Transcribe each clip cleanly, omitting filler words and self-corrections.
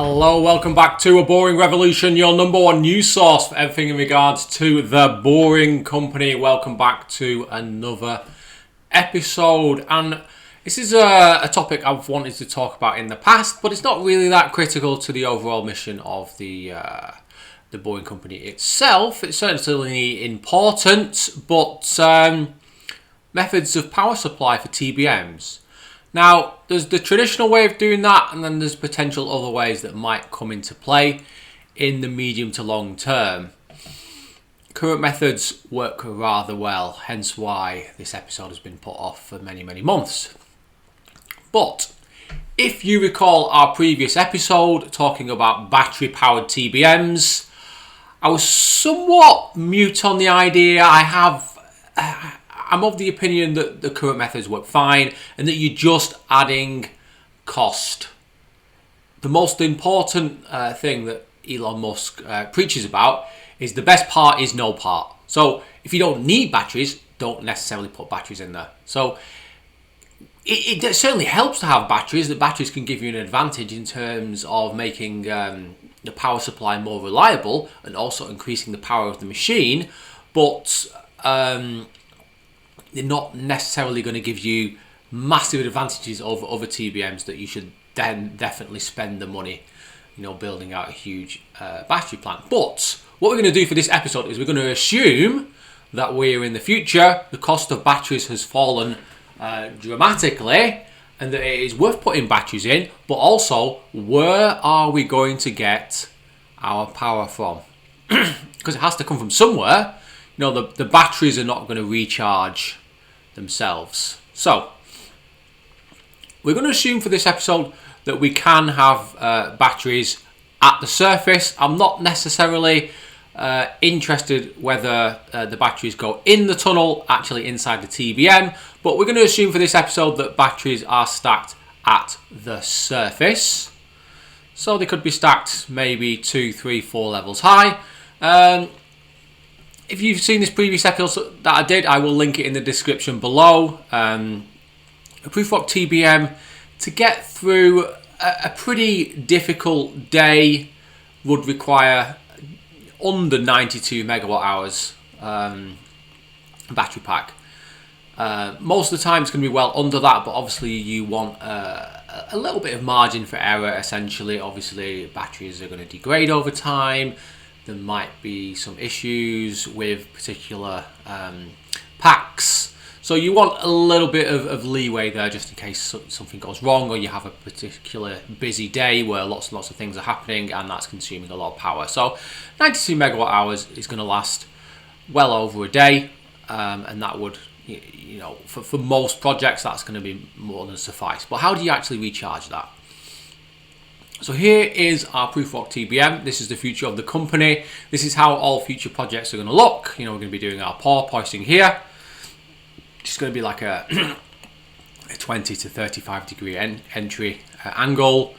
Hello, welcome back to A Boring Revolution, your number one news source for everything in regards to the Boring Company. Welcome back to another episode, and this is a topic I've wanted to talk about in the past, but it's not really that critical to the overall mission of the Boring Company itself. It's certainly important, but methods of power supply for TBMs. Now, there's the traditional way of doing that, and then there's potential other ways that might come into play in the medium to long term. Current methods work rather well, hence why this episode has been put off for many, many months. But if you recall our previous episode talking about battery-powered TBMs, I was somewhat mute on the idea. I'm of the opinion that the current methods work fine and that you're just adding cost. The most important thing that Elon Musk preaches about is the best part is no part. So if you don't need batteries, don't necessarily put batteries in there. So it certainly helps to have batteries. The batteries can give you an advantage in terms of making the power supply more reliable and also increasing the power of the machine. But they're not necessarily going to give you massive advantages over other TBMs that you should then definitely spend the money, building out a huge battery plant. But what we're going to do for this episode is we're going to assume that we're in the future, the cost of batteries has fallen dramatically, and that it is worth putting batteries in, but also where are we going to get our power from? Because it has to come from somewhere. The batteries are not going to recharge themselves. So we're going to assume for this episode that we can have batteries at the surface. I'm not necessarily interested whether the batteries go in the tunnel, actually inside the TBM, but we're going to assume for this episode that batteries are stacked at the surface. So they could be stacked maybe 2, 3, 4 levels high. If you've seen this previous episode that I did, I will link it in the description below. A Prufrock TBM, to get through a pretty difficult day, would require under 92 megawatt hours battery pack. Most of the time it's going to be well under that, but obviously you want a little bit of margin for error, essentially. Obviously batteries are going to degrade over time. There might be some issues with particular packs. So you want a little bit of leeway there just in case something goes wrong, or you have a particular busy day where lots and lots of things are happening and that's consuming a lot of power. So 92 megawatt hours is going to last well over a day, and that would, for most projects, that's going to be more than suffice. But how do you actually recharge that? So here is our Prufrock TBM. This is the future of the company. This is how all future projects are going to look. We're going to be doing our pour hoisting here. It's going to be like a 20 to 35 degree entry angle.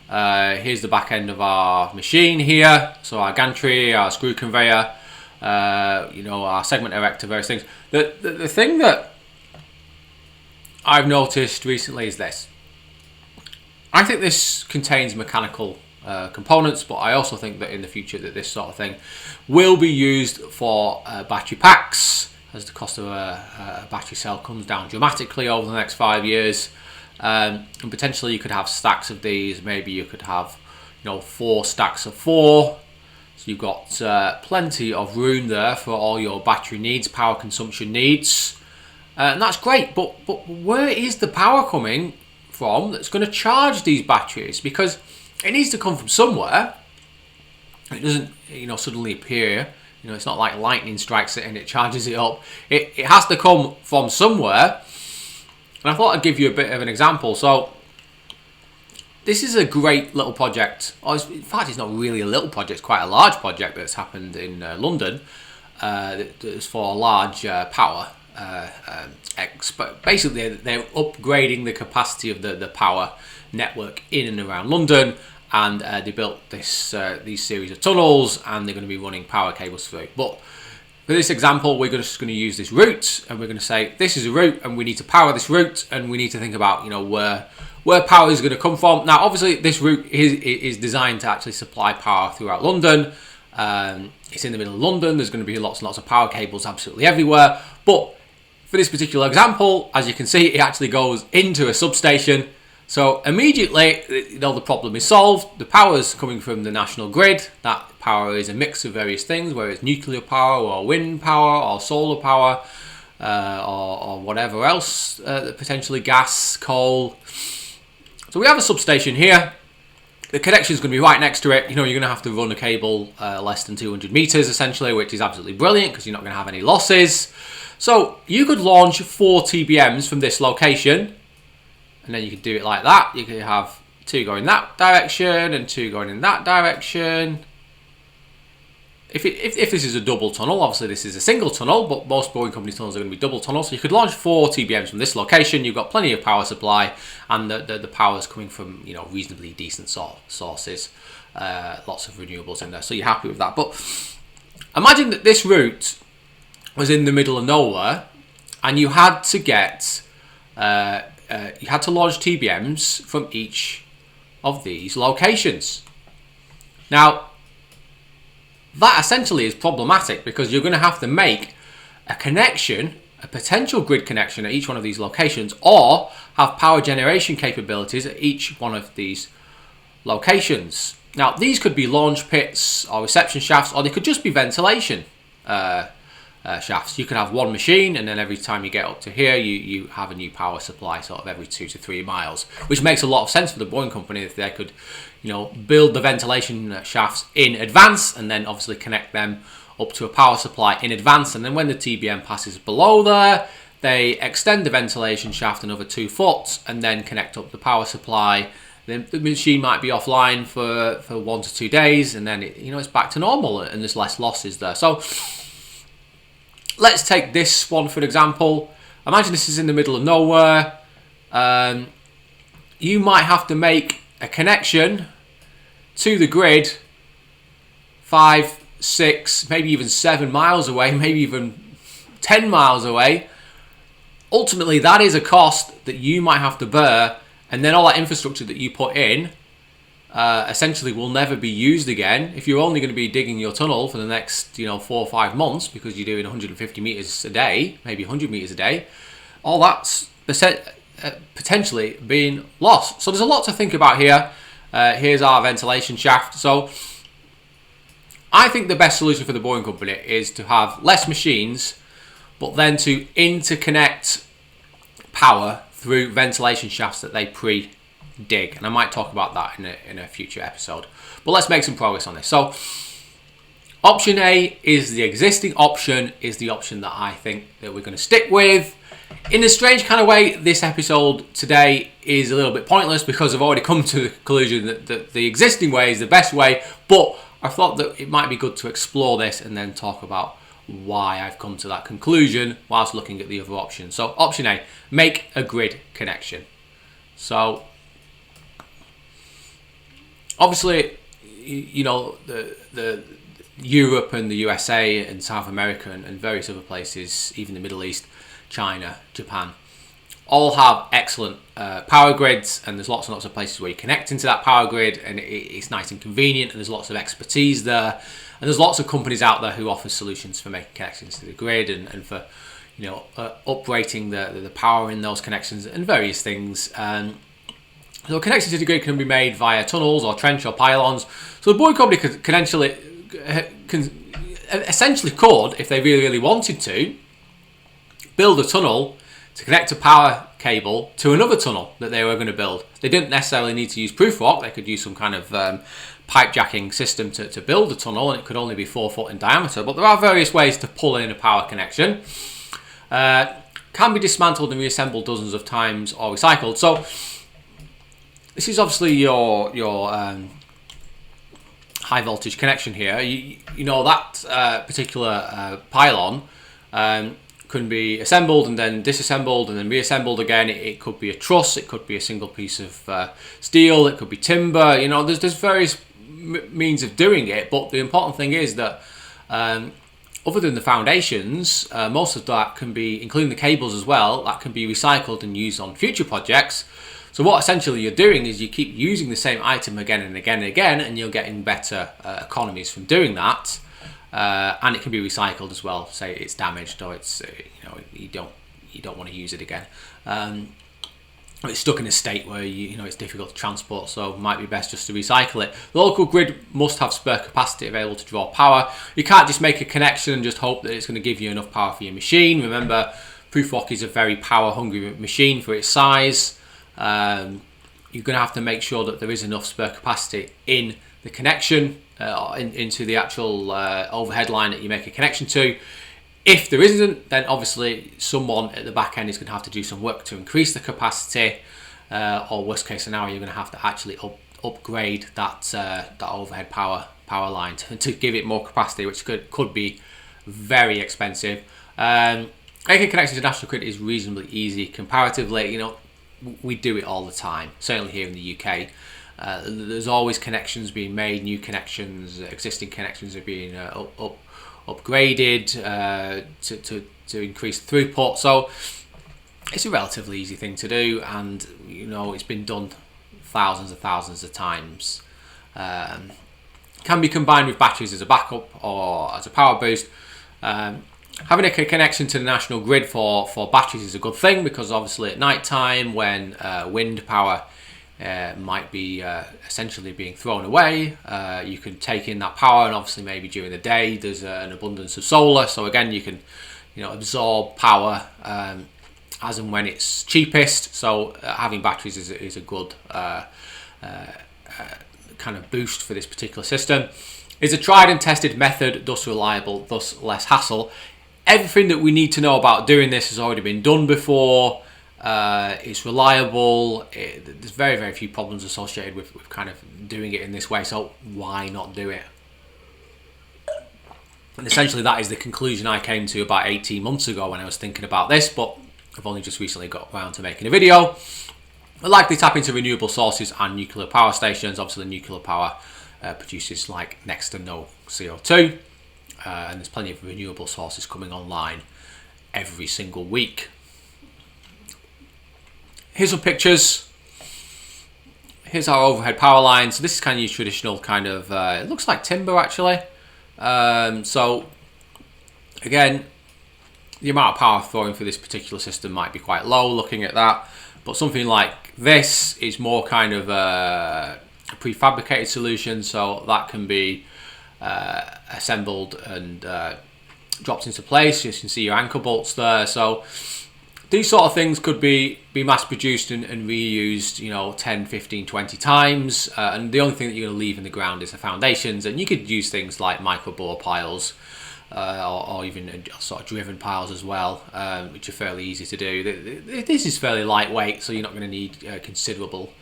Here's the back end of our machine here. So our gantry, our screw conveyor, our segment erector, various things. The thing that I've noticed recently is this. I think this contains mechanical components, but I also think that in the future that this sort of thing will be used for battery packs, as the cost of a battery cell comes down dramatically over the next 5 years. And potentially you could have stacks of these. Maybe you could have 4 stacks of 4. So you've got plenty of room there for all your battery needs, power consumption needs, and that's great. But where is the power coming from that's going to charge these batteries? Because it needs to come from somewhere. It doesn't suddenly appear. It's not like lightning strikes it and it charges it up. It has to come from somewhere, and I thought I'd give you a bit of an example. So this is a great little project. In fact, it's not really a little project, it's quite a large project that's happened in London. It's for large power. But basically they're upgrading the capacity of the power network in and around London, and they built these series of tunnels, and they're going to be running power cables through. But for this example, we're just going to use this route, and we're going to say this is a route and we need to power this route, and we need to think about where where power is going to come from. Now, obviously, this route is designed to actually supply power throughout London. It's in the middle of London. There's going to be lots and lots of power cables absolutely everywhere. But for this particular example, as you can see, it actually goes into a substation. So immediately, the problem is solved. The power is coming from the national grid. That power is a mix of various things, whether it's nuclear power or wind power or solar power or whatever else, potentially gas, coal. So we have a substation here. The connection is going to be right next to it. You're going to have to run a cable less than 200 meters essentially, which is absolutely brilliant because you're not going to have any losses. So you could launch 4 TBMs from this location, and then you could do it like that. You could have 2 going that direction and 2 going in that direction. If this is a double tunnel, obviously this is a single tunnel, but most Boring Company tunnels are going to be double tunnels. So you could launch 4 TBMs from this location. You've got plenty of power supply, and the power is coming from reasonably decent sources. Lots of renewables in there, so you're happy with that. But imagine that this route was in the middle of nowhere, and you had to get you had to launch TBMs from each of these locations. Now, that essentially is problematic because you're going to have to make a connection, a potential grid connection at each one of these locations, or have power generation capabilities at each one of these locations. Now, these could be launch pits or reception shafts, or they could just be ventilation shafts. You could have one machine, and then every time you get up to here, you have a new power supply sort of every 2 to 3 miles, which makes a lot of sense for the Boring Company if they could build the ventilation shafts in advance and then obviously connect them up to a power supply in advance. And then when the TBM passes below there, they extend the ventilation shaft another 2 foot and then connect up the power supply. Then the machine might be offline for 1 to 2 days, and then it's back to normal and there's less losses there. So let's take this one for an example. Imagine this is in the middle of nowhere. You might have to make a connection to the grid 5, 6, maybe even 7 miles away, maybe even 10 miles away. Ultimately, that is a cost that you might have to bear, and then all that infrastructure that you put in essentially will never be used again. If you're only going to be digging your tunnel for the next 4 or 5 months because you're doing 150 meters a day, maybe 100 meters a day, all that's potentially being lost. So there's a lot to think about here. Here's our ventilation shaft. So I think the best solution for the Boring Company is to have less machines, but then to interconnect power through ventilation shafts that they pre-dig. And I might talk about that in a future episode. But let's make some progress on this. So option A is the existing option, is the option that I think that we're going to stick with. In a strange kind of way, this episode today is a little bit pointless because I've already come to the conclusion that the existing way is the best way, but I thought that it might be good to explore this and then talk about why I've come to that conclusion whilst looking at the other options. So option A, make a grid connection. So obviously, the Europe and the USA and South America and various other places, even the Middle East, China, Japan, all have excellent power grids, and there's lots and lots of places where you connect into that power grid, and it's nice and convenient, and there's lots of expertise there, and there's lots of companies out there who offer solutions for making connections to the grid and for uprating the power in those connections and various things. So connections to the grid can be made via tunnels or trench or pylons. So the Boring Company can essentially could, if they really wanted to, build a tunnel to connect a power cable to another tunnel that they were going to build. They didn't necessarily need to use Prufrock. They could use some kind of pipe jacking system to build a tunnel, and it could only be 4 foot in diameter. But there are various ways to pull in a power connection. Can be dismantled and reassembled dozens of times or recycled. So this is obviously your high voltage connection here. That particular pylon can be assembled and then disassembled and then reassembled again. It could be a truss, it could be a single piece of steel, it could be timber. There's various means of doing it, but the important thing is that other than the foundations, most of that can be, including the cables as well, that can be recycled and used on future projects. So what essentially you're doing is you keep using the same item again and again and again, and you're getting better economies from doing that. And it can be recycled as well. Say it's damaged or it's you don't want to use it again. It's stuck in a state where it's difficult to transport, so it might be best just to recycle it. The local grid must have spare capacity available to draw power. You can't just make a connection and just hope that it's going to give you enough power for your machine. Remember, Prufrock is a very power-hungry machine for its size. You're going to have to make sure that there is enough spare capacity in the connection, into the actual overhead line that you make a connection to. If there isn't, then obviously someone at the back end is going to have to do some work to increase the capacity, or worst case scenario, you're going to have to actually upgrade that overhead power line to give it more capacity, which could be very expensive. Making a connection to national grid is reasonably easy comparatively. We do it all the time, certainly here in the UK. There's always connections being made, new connections, existing connections are being upgraded to increase throughput. So it's a relatively easy thing to do, and it's been done thousands of times. Can be combined with batteries as a backup or as a power boost. Having a connection to the national grid for batteries is a good thing, because obviously at night time, when wind power might be essentially being thrown away, you can take in that power, and obviously maybe during the day there's an abundance of solar, so again you can absorb power as and when it's cheapest. So having batteries is a good kind of boost for this particular system. It's a tried and tested method, thus reliable, thus less hassle. Everything that we need to know about doing this has already been done before. It's reliable. There's very, very few problems associated with kind of doing it in this way, so why not do it? And essentially that is the conclusion I came to about 18 months ago when I was thinking about this, but I've only just recently got around to making a video. I'll likely tap into renewable sources and nuclear power stations. Obviously nuclear power produces like next to no CO2, and there's plenty of renewable sources coming online every single week. Here's some pictures. Here's our overhead power line. So this is kind of your traditional kind of, it looks like timber actually. So again, the amount of power flowing through this particular system might be quite low looking at that. But something like this is more kind of a prefabricated solution. So that can be assembled and dropped into place. You can see your anchor bolts there. So these sort of things could be mass produced and reused, 10, 15, 20 times. And the only thing that you're going to leave in the ground is the foundations. And you could use things like micro bore piles, or even sort of driven piles as well, which are fairly easy to do. This is fairly lightweight, so you're not going to need considerable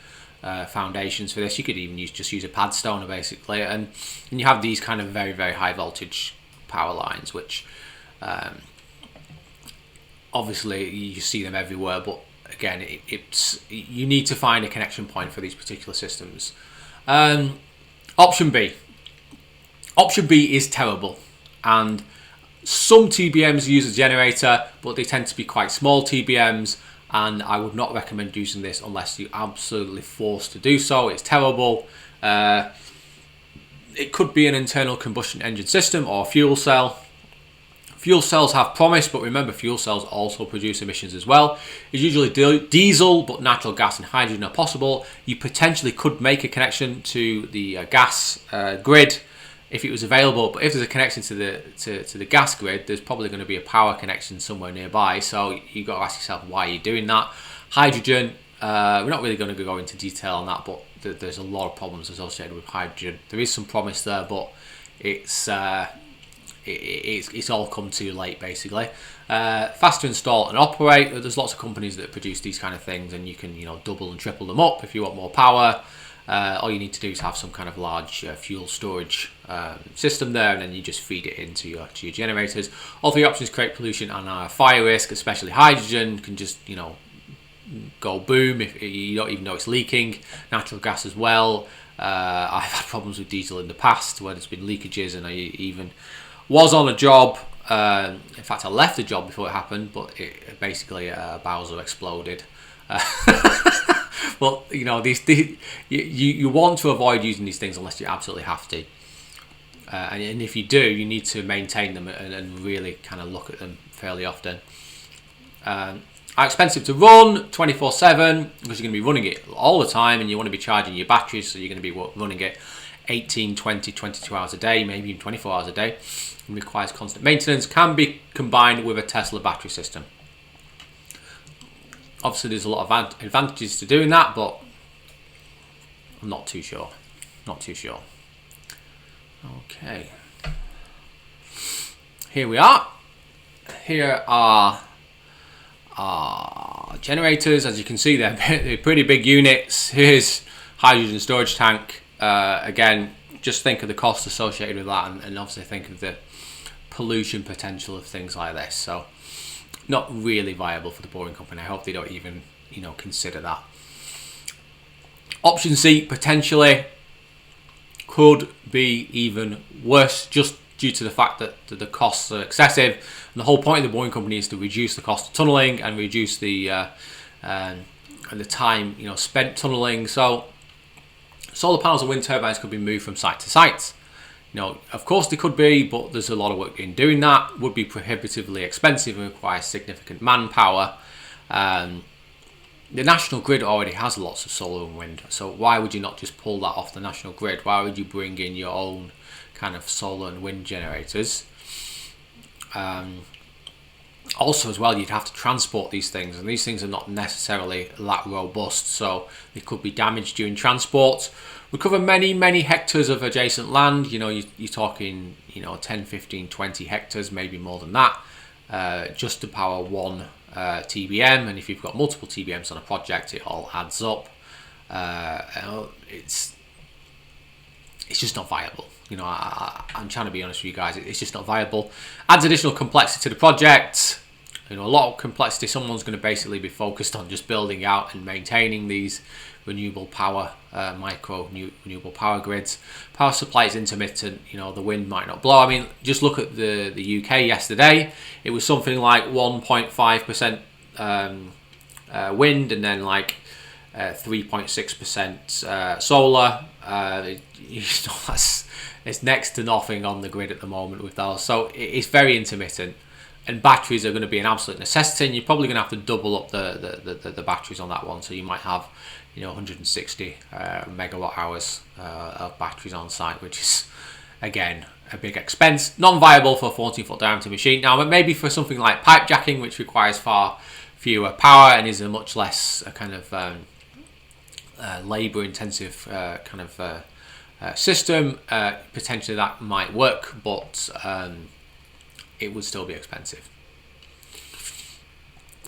foundations for this. You could even just use a pad stoner basically. And you have these kind of very, very high voltage power lines, which obviously you see them everywhere, but again, you need to find a connection point for these particular systems. Option B is terrible, and some TBMs use a generator, but they tend to be quite small TBMs, and I would not recommend using this unless you're absolutely forced to do so. It's terrible. It could be an internal combustion engine system or fuel cell. Fuel cells have promise, but remember fuel cells also produce emissions as well. It's usually diesel, but natural gas and hydrogen are possible. You potentially could make a connection to the gas grid if it was available, but if there's a connection to the gas grid, there's probably going to be a power connection somewhere nearby. So you've got to ask yourself why you're doing that. Hydrogen, we're not really going to go into detail on that, but there's a lot of problems associated with hydrogen. There is some promise there, but it's all come too late basically. Fast to install and operate. There's lots of companies that produce these kind of things, and you can double and triple them up if you want more power. All you need to do is have some kind of large fuel storage system there, and then you just feed it into your generators. All three options create pollution and are a fire risk, especially hydrogen can just go boom if you don't even know it's leaking. Natural gas as well. I've had problems with diesel in the past where there's been leakages, and I even was on a job. In fact, I left the job before it happened, but basically a Bowser exploded. Well, you know, you want to avoid using these things unless you absolutely have to. And if you do, you need to maintain them and really kind of look at them fairly often. Are expensive to run 24/7 because you're going to be running it all the time, and you want to be charging your batteries, so you're going to be running it 18, 20, 22 hours a day, maybe even 24 hours a day. It requires constant maintenance. Can be combined with a Tesla battery system. Obviously, there's a lot of advantages to doing that, but I'm not too sure. Not too sure. Okay. Here we are. Here are our generators. As you can see, they're pretty big units. Here's hydrogen storage tank. Again, just think of the cost associated with that, and obviously think of the pollution potential of things like this. So, not really viable for the boring company. I hope they don't even, you know, consider that. Option C potentially could be even worse, just due to the fact that the costs are excessive. And the whole point of the boring company is to reduce the cost of tunneling and reduce the time, you know, spent tunneling. So solar panels and wind turbines could be moved from site to site. You know, of course they could be, but there's a lot of work in doing that. Would be prohibitively expensive and require significant manpower. The national grid already has lots of solar and wind, so why would you not just pull that off the national grid? Why would you bring in your own kind of solar and wind generators? Also, as well, you'd have to transport these things, and these things are not necessarily that robust, so they could be damaged during transport. We cover many hectares of adjacent land. You know, you're talking, you know, 10, 15, 20 hectares, maybe more than that, just to power one TBM. And if you've got multiple TBMs on a project, it all adds up. It's just not viable. You know, I'm trying to be honest with you guys. It's just not viable. Adds additional complexity to the project. You know, a lot of complexity. Someone's going to basically be focused on just building out and maintaining these renewable power, renewable power grids. Power supply is intermittent. You know, the wind might not blow. I mean, just look at the UK yesterday. It was something like 1.5% wind, and then like 3.6% solar. You know, it's next to nothing on the grid at the moment with those. So it's very intermittent, and batteries are going to be an absolute necessity. And you're probably going to have to double up the batteries on that one. So you might have, you know, 160 megawatt hours of batteries on site, which is again a big expense. Non-viable for a 14-foot diameter machine. Now, maybe for something like pipe jacking, which requires far fewer power and is a much less kind of labor-intensive kind of system, potentially that might work, but it would still be expensive.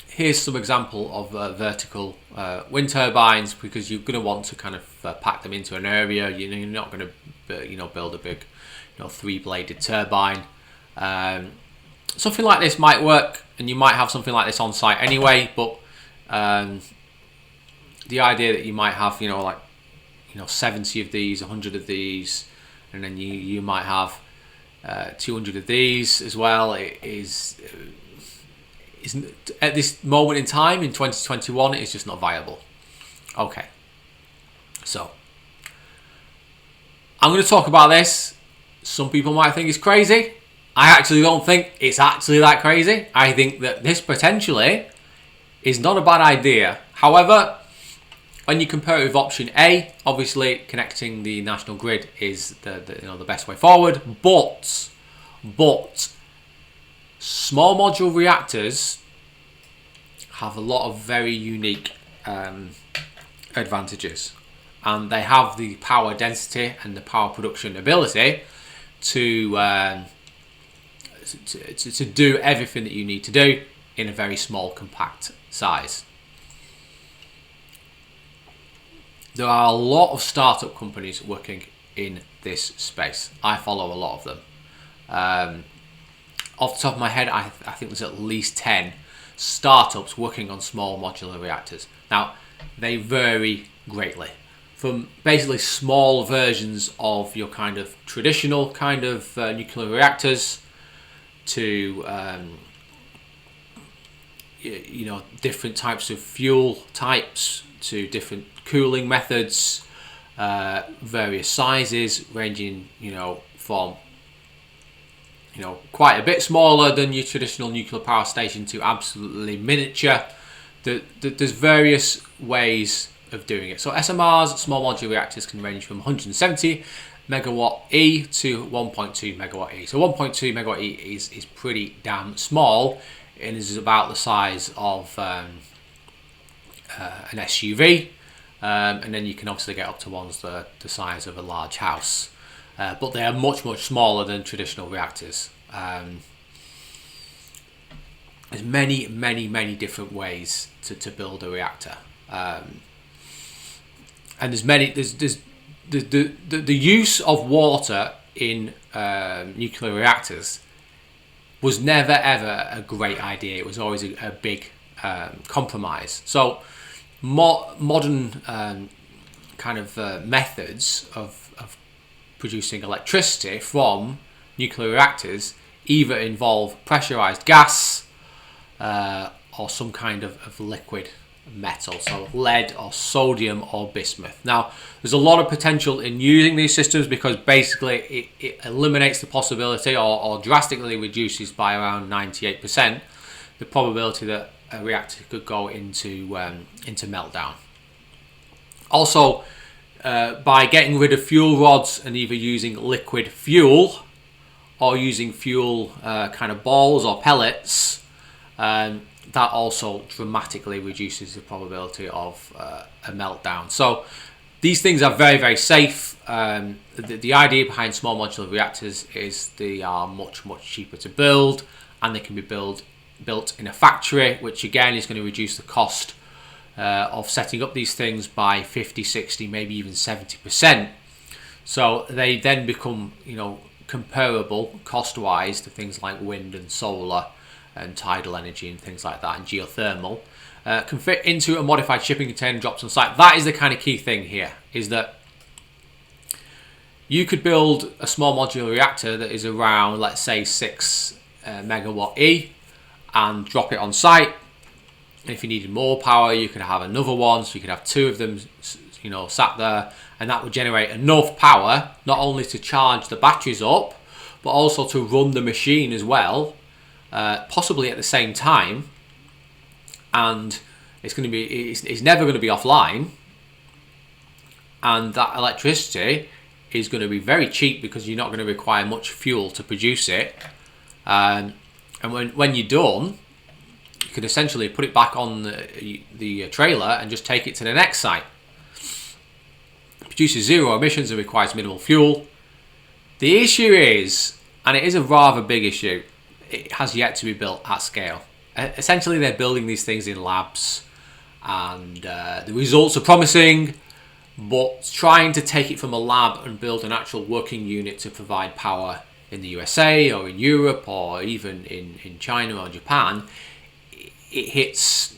Here's some example of vertical wind turbines, because you're going to want to kind of pack them into an area. You know, you're not going to build a big, you know, 3-bladed turbine. Something like this might work, and you might have something like this on site anyway. But the idea that you might have, you know, like, you know, 70 of these, 100 of these, and then you might have 200 of these as well, it is at this moment in time in 2021, it's just not viable. Okay, so I'm going to talk about this. Some people might think it's crazy. I actually don't think it's actually that crazy. I think that this potentially is not a bad idea. However, when you compare it with option A, obviously connecting the national grid is the best way forward. But small modular reactors have a lot of very unique advantages, and they have the power density and the power production ability to do everything that you need to do in a very small, compact size. There are a lot of startup companies working in this space. I follow a lot of them. Off the top of my head, I think there's at least 10 startups working on small modular reactors. Now, they vary greatly, from basically small versions of your kind of traditional kind of nuclear reactors to you know, different types of fuel types, to different cooling methods, various sizes ranging, from quite a bit smaller than your traditional nuclear power station to absolutely miniature. There's various ways of doing it. So SMRs, small modular reactors, can range from 170 megawatt E to 1.2 megawatt E. So 1.2 megawatt E is pretty damn small, and is about the size of an SUV. And then you can obviously get up to ones that are the size of a large house. But they are much, much smaller than traditional reactors. There's many, many, many different ways to build a reactor. And there's the use of water in nuclear reactors was never ever a great idea. It was always a big compromise. So modern methods of producing electricity from nuclear reactors either involve pressurized gas or some kind of liquid metal, so lead or sodium or bismuth. Now, there's a lot of potential in using these systems because basically it eliminates the possibility or drastically reduces by around 98% the probability that a reactor could go into meltdown. Also, by getting rid of fuel rods and either using liquid fuel or using fuel balls or pellets, that also dramatically reduces the probability of a meltdown. So these things are very, very safe. The idea behind small modular reactors is they are much, much cheaper to build, and they can be built in a factory, which again is going to reduce the cost of setting up these things by 50, 60, maybe even 70%. So they then become, comparable cost-wise to things like wind and solar and tidal energy and things like that, and geothermal, can fit into a modified shipping container dropped on site. That is the kind of key thing here, is that you could build a small modular reactor that is around, let's say, 6 megawatt E, and drop it on site. And if you needed more power, you could have another one, so you could have 2 of them, sat there, and that would generate enough power not only to charge the batteries up, but also to run the machine as well, possibly at the same time. And it's never going to be offline, and that electricity is going to be very cheap because you're not going to require much fuel to produce it. And when you're done, you can essentially put it back on the trailer and just take it to the next site. It produces 0 emissions and requires minimal fuel. The issue is, and it is a rather big issue, it has yet to be built at scale. Essentially, they're building these things in labs, and the results are promising, but trying to take it from a lab and build an actual working unit to provide power in the USA or in Europe or even in China or Japan, it hits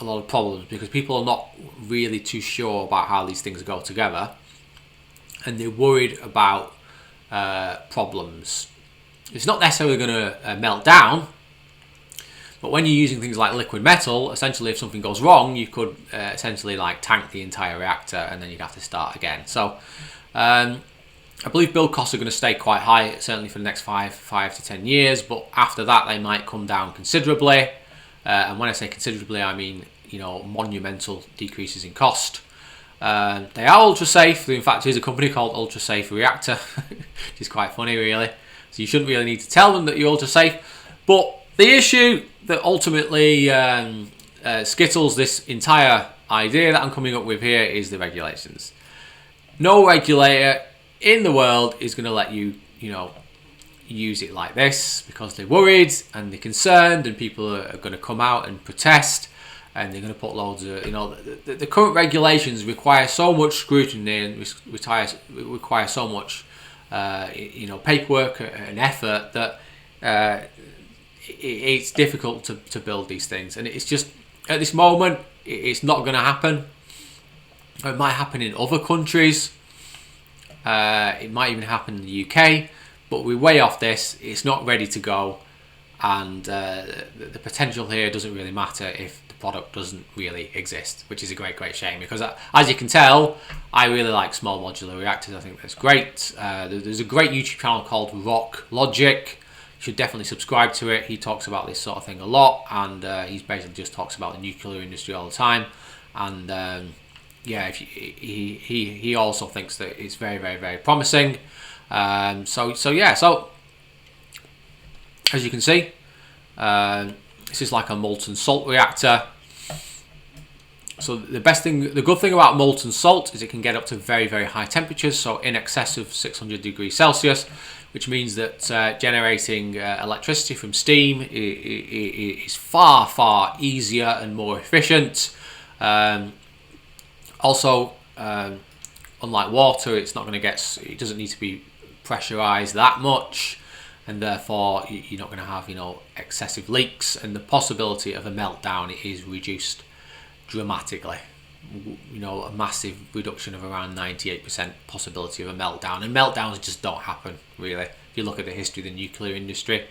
a lot of problems because people are not really too sure about how these things go together, and they're worried about problems. It's not necessarily going to melt down, but when you're using things like liquid metal, essentially if something goes wrong, you could essentially tank the entire reactor, and then you'd have to start again. So I believe build costs are going to stay quite high, certainly for the next 5 to 10 years, but after that they might come down considerably. And when I say considerably, I mean monumental decreases in cost. They are ultra safe. In fact, there's a company called Ultra Safe Reactor, which is quite funny, really. So you shouldn't really need to tell them that you're ultra safe. But the issue that ultimately skittles this entire idea that I'm coming up with here is the regulations. No regulator in the world is going to let you, use it like this because they're worried and they're concerned, and people are going to come out and protest, and they're going to put loads of, the current regulations require so much scrutiny and require so much, paperwork and effort that it's difficult to build these things. And it's just, at this moment, it's not going to happen. It might happen in other countries. It might even happen in the UK, but we're way off this. It's not ready to go, and the potential here doesn't really matter if the product doesn't really exist, which is a great shame, because as you can tell, I really like small modular reactors. I think that's great. There's a great YouTube channel called Rock Logic. You should definitely subscribe to it. He talks about this sort of thing a lot, and he's basically just talks about the nuclear industry all the time. And yeah, he also thinks that it's very promising. So yeah, so as you can see, this is like a molten salt reactor. So the good thing about molten salt is it can get up to very high temperatures, so in excess of 600 degrees Celsius, which means that generating electricity from steam is far easier and more efficient. Also, unlike water, it's not going to it doesn't need to be pressurized that much, and therefore you're not going to have excessive leaks, and the possibility of a meltdown is reduced dramatically. A massive reduction of around 98% possibility of a meltdown, and meltdowns just don't happen really. If you look at the history of the nuclear industry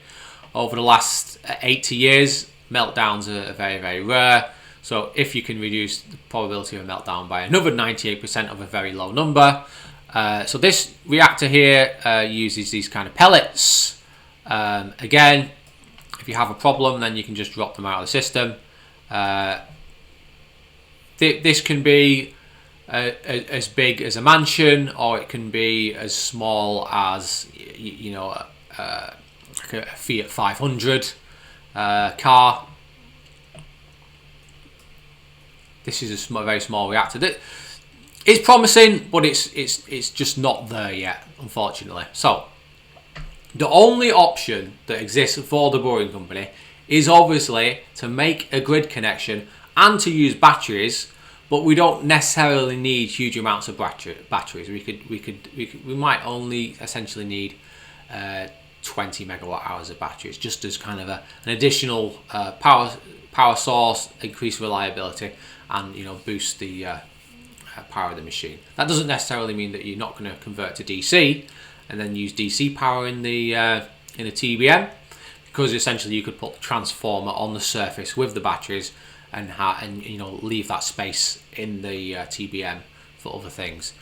over the last 80 years, meltdowns are very rare. So if you can reduce the probability of a meltdown by another 98% of a very low number, so this reactor here uses these kind of pellets. Again, if you have a problem, then you can just drop them out of the system. This can be as big as a mansion, or it can be as small as like a Fiat 500 car. This is a very small reactor. It's promising, but it's just not there yet, unfortunately. So the only option that exists for the Boring Company is obviously to make a grid connection and to use batteries, but we don't necessarily need huge amounts of batteries. We might only essentially need 20 megawatt hours of batteries, just as kind of an additional power source, increase reliability, and boost the power of the machine. That doesn't necessarily mean that you're not going to convert to DC and then use DC power in the TBM, because essentially you could put the transformer on the surface with the batteries and leave that space in the TBM for other things.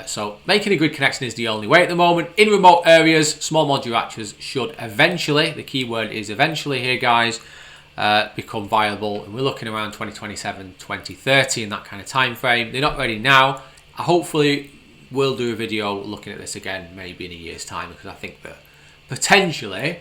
So making a grid connection is the only way at the moment. In remote areas, small modular reactors should eventually, the key word is eventually here guys, become viable, and we're looking around 2027, 2030 in that kind of time frame. They're not ready now. Hopefully we'll do a video looking at this again maybe in a year's time, because I think that potentially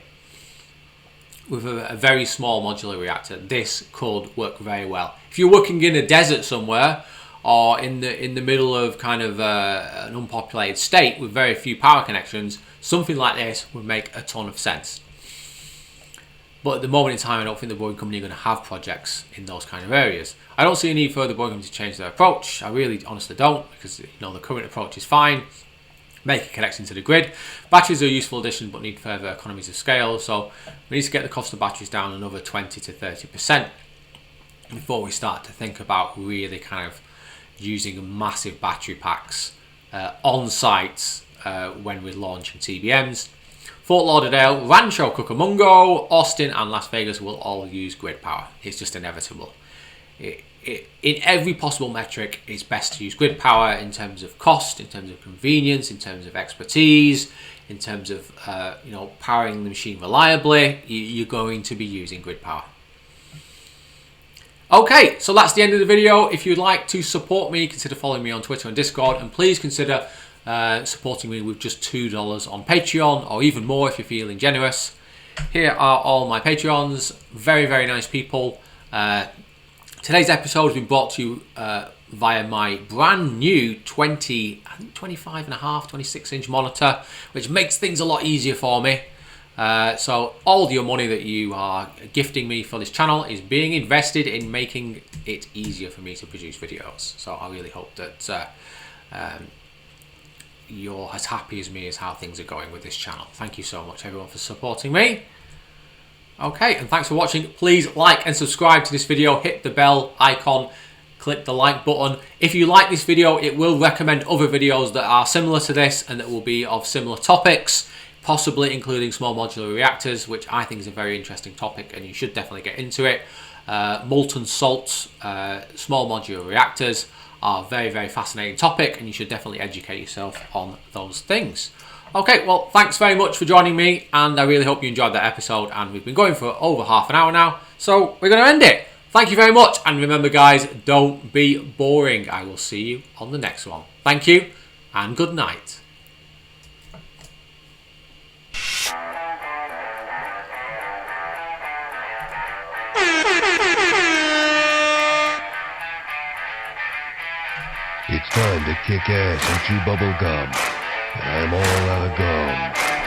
with a very small modular reactor, this could work very well. If you're working in a desert somewhere, or in the middle of kind of an unpopulated state with very few power connections, something like this would make a ton of sense. But at the moment in time, I don't think the Boring Company are going to have projects in those kind of areas. I don't see a need for the Boring Company to change their approach. I really honestly don't, because the current approach is fine. Make a connection to the grid. Batteries are a useful addition, but need further economies of scale. So we need to get the cost of batteries down another 20 to 30% before we start to think about really kind of using massive battery packs on site when we're launching TBMs. Fort Lauderdale, Rancho Cucamonga, Austin and Las Vegas will all use grid power. It's just inevitable. In every possible metric, it's best to use grid power in terms of cost, in terms of convenience, in terms of expertise, in terms of powering the machine reliably. You're going to be using grid power. Okay, so that's the end of the video. If you'd like to support me, consider following me on Twitter and Discord, and please consider supporting me with just $2 on Patreon, or even more if you're feeling generous. Here are all my Patreons, very nice people. Today's episode has been brought to you via my brand new 26-inch monitor, which makes things a lot easier for me. So all your money that you are gifting me for this channel is being invested in making it easier for me to produce videos. So I really hope that you're as happy as me as how things are going with this channel. Thank you so much everyone for supporting me. Okay, and thanks for watching. Please like and subscribe to this video. Hit the bell icon, click the like button. If you like this video, it will recommend other videos that are similar to this and that will be of similar topics, possibly including small modular reactors, which I think is a very interesting topic and you should definitely get into it. molten salt, small modular reactors are a very, very fascinating topic, and you should definitely educate yourself on those things. Okay, well, thanks very much for joining me, and I really hope you enjoyed that episode, and we've been going for over half an hour now, so we're going to end it. Thank you very much, and remember guys, don't be boring. I will see you on the next one. Thank you, and good night. It's time to kick ass and chew bubble gum. And I'm all out of gum.